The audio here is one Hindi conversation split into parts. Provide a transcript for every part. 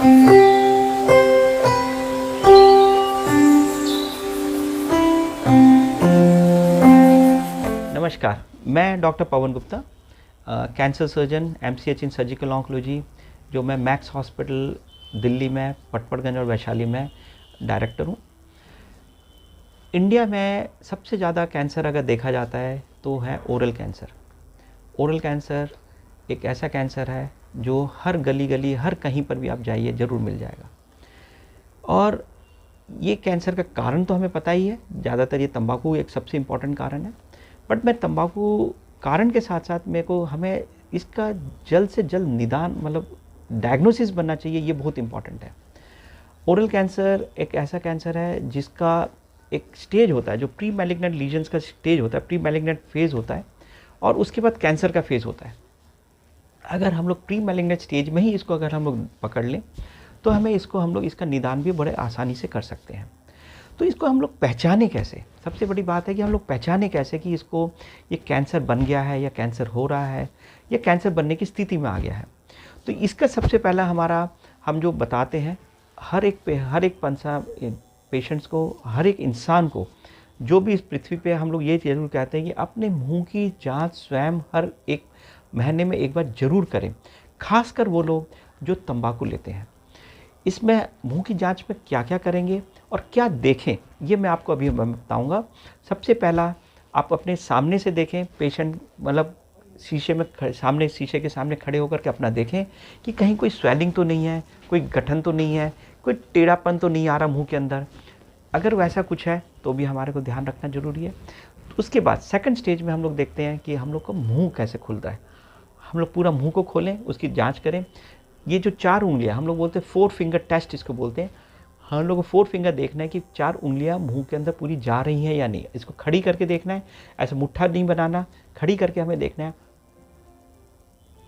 नमस्कार, मैं doctor Pawan Gupta, cancer surgeon, MCH इन सर्जिकल ऑन्कोलॉजी, जो मैं मैक्स हॉस्पिटल दिल्ली में, पटपड़गंज और वैशाली में डायरेक्टर हूँ। इंडिया में सबसे ज़्यादा कैंसर अगर देखा जाता है तो है ओरल कैंसर। ओरल कैंसर एक ऐसा कैंसर है जो हर गली गली, हर कहीं पर भी आप जाइए ज़रूर मिल जाएगा। और ये कैंसर का कारण तो हमें पता ही है, ज़्यादातर ये तंबाकू एक सबसे इम्पॉर्टेंट कारण है। बट मैं तंबाकू कारण के साथ साथ हमें इसका जल्द से जल्द निदान, मतलब डायग्नोसिस बनना चाहिए, ये बहुत इम्पॉर्टेंट है। ओरल कैंसर एक ऐसा कैंसर है जिसका एक स्टेज होता है जो प्री मैलिग्नेंट लीजन्स का स्टेज होता है, प्री मैलिग्नेंट फेज़ होता है, और उसके बाद कैंसर का फेज़ होता है। अगर हम लोग प्री मैलिग्नेंट स्टेज में ही इसको अगर हम लोग पकड़ लें तो हम लोग इसका निदान भी बड़े आसानी से कर सकते हैं। तो इसको हम लोग पहचाने कैसे? सबसे बड़ी बात है कि हम लोग पहचाने कैसे कि ये कैंसर बन गया है या कैंसर हो रहा है या कैंसर बनने की स्थिति में आ गया है। तो इसका सबसे पहला हम जो बताते हैं, हर एक पेशेंट्स को, हर एक इंसान को, जो भी इस पृथ्वी पे, हम लोग ये ज़रूर कहते हैं कि अपने मुंह की जांच स्वयं हर एक महीने में एक बार ज़रूर करें। खासकर वो लोग जो तंबाकू लेते हैं। इसमें मुंह की जांच में क्या क्या करेंगे और क्या देखें, ये मैं आपको अभी बताऊंगा। सबसे पहला, आप अपने सामने से देखें, पेशेंट मतलब शीशे के सामने खड़े होकर के अपना देखें कि कहीं कोई स्वेलिंग तो नहीं है, कोई गठन तो नहीं है, कोई टेढ़ापन तो नहीं आ रहा मुंह के अंदर। अगर वैसा कुछ है तो भी हमारे को ध्यान रखना ज़रूरी है। उसके बाद सेकंड स्टेज में हम लोग देखते हैं कि हम लोग का मुँह कैसे खुलता है। हम लोग पूरा मुँह को खोलें, उसकी जाँच करें। ये जो 4 उंगलियां, हम लोग बोलते हैं 4 फिंगर टेस्ट इसको बोलते हैं। हम लोग को 4 फिंगर देखना है कि 4 उंगलियां मुंह के अंदर पूरी जा रही हैं या नहीं। इसको खड़ी करके देखना है, ऐसा मुट्ठा नहीं बनाना, खड़ी करके हमें देखना है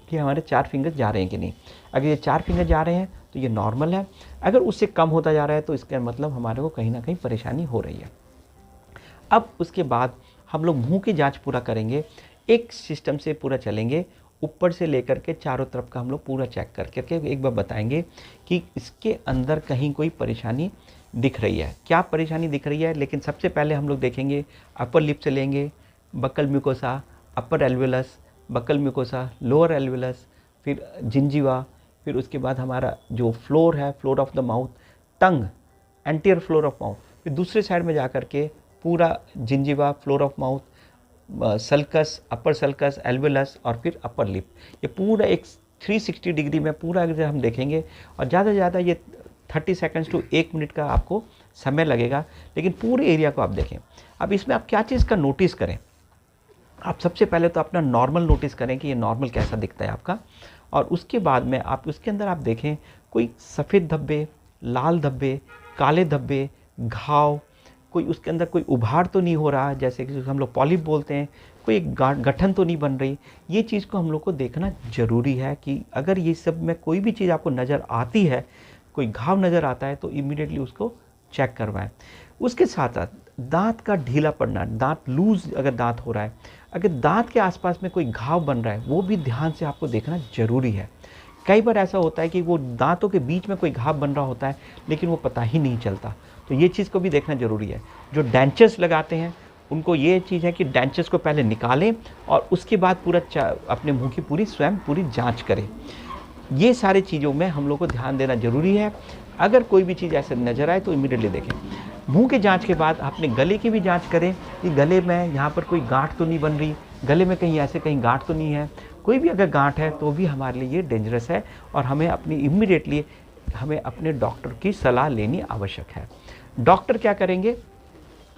कि हमारे 4 फिंगर जा रहे हैं कि नहीं। अगर ये 4 फिंगर जा रहे हैं तो ये नॉर्मल है। अगर उससे कम होता जा रहा है तो इसका मतलब हमारे को कहीं ना कहीं परेशानी हो रही है। अब उसके बाद हम लोग मुँह की जाँच पूरा करेंगे, एक सिस्टम से पूरा चलेंगे, ऊपर से लेकर के चारों तरफ का हम लोग पूरा चेक करके एक बार बताएंगे कि इसके अंदर कहीं कोई परेशानी दिख रही है, क्या परेशानी दिख रही है। लेकिन सबसे पहले हम लोग देखेंगे, अपर लिप से लेंगे, buccal mucosa, upper alveolus, buccal mucosa, lower alveolus, फिर जिंजीवा, फिर उसके बाद हमारा जो फ्लोर है, floor of the mouth, tongue, anterior floor of mouth, फिर दूसरे साइड में जा करके पूरा gingiva, floor of mouth, sulcus, upper sulcus, alveolus और फिर अपर लिप। ये पूरा एक 360 डिग्री में पूरा अगर हम देखेंगे, और ज़्यादा से ज़्यादा ये 30 सेकंड्स टू 1 मिनट का आपको समय लगेगा, लेकिन पूरे एरिया को आप देखें। अब इसमें आप क्या चीज़ का नोटिस करें? आप सबसे पहले तो अपना नॉर्मल नोटिस करें कि ये नॉर्मल कैसा दिखता है आपका, और उसके बाद में आप उसके अंदर आप देखें कोई सफ़ेद धब्बे, लाल धब्बे, काले धब्बे, घाव, कोई उसके अंदर कोई उभार तो नहीं हो रहा, जैसे कि हम लोग पॉलिप बोलते हैं, कोई गठन तो नहीं बन रही। ये चीज़ को हम लोग को देखना ज़रूरी है कि अगर ये सब में कोई भी चीज़ आपको नज़र आती है, कोई घाव नज़र आता है, तो इमीडिएटली उसको चेक करवाएं। उसके साथ साथ दांत का ढीला पड़ना, दांत लूज अगर दांत हो रहा है, अगर दांत के आसपास में कोई घाव बन रहा है, वो भी ध्यान से आपको देखना ज़रूरी है। कई बार ऐसा होता है कि वो दांतों के बीच में कोई घाव बन रहा होता है, लेकिन वो पता ही नहीं चलता, तो ये चीज़ को भी देखना ज़रूरी है। जो डेंचर्स लगाते हैं उनको ये चीज़ है कि डेंचर्स को पहले निकालें और उसके बाद पूरा अपने मुंह की पूरी जांच करें। ये सारी चीज़ों में हम लोग को ध्यान देना ज़रूरी है। अगर कोई भी चीज़ ऐसे नज़र आए तो इमीडिएटली देखें। मुंह की जांच के बाद अपने गले की भी जांच करें कि गले में यहाँ पर कोई गांठ तो नहीं बन रही, गले में कहीं गांठ तो नहीं है। कोई भी अगर गांठ है तो भी हमारे लिए ये डेंजरस है और हमें अपने डॉक्टर की सलाह लेनी आवश्यक है। डॉक्टर क्या करेंगे?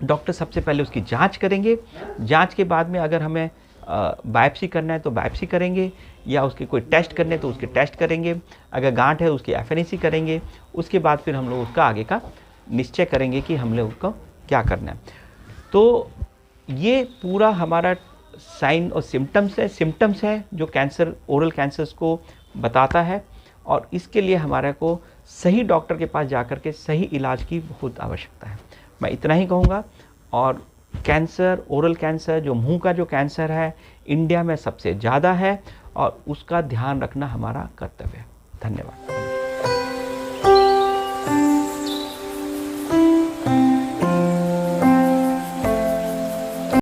डॉक्टर सबसे पहले उसकी जांच करेंगे। जांच के बाद में अगर हमें बायोप्सी करना है तो बायोप्सी करेंगे, या उसके कोई टेस्ट करने हैं तो उसके टेस्ट करेंगे। अगर गांठ है उसकी एफएनएसी करेंगे। उसके बाद फिर हम लोग उसका आगे का निश्चय करेंगे कि हम लोग को क्या करना है। तो ये पूरा हमारा साइन और सिम्टम्स है जो कैंसर, ओरल कैंसर्स को बताता है, और इसके लिए हमारे को सही डॉक्टर के पास जाकर के सही इलाज की बहुत आवश्यकता है। मैं इतना ही कहूँगा। और कैंसर, ओरल कैंसर, जो मुंह का जो कैंसर है, इंडिया में सबसे ज़्यादा है और उसका ध्यान रखना हमारा कर्तव्य है। धन्यवाद।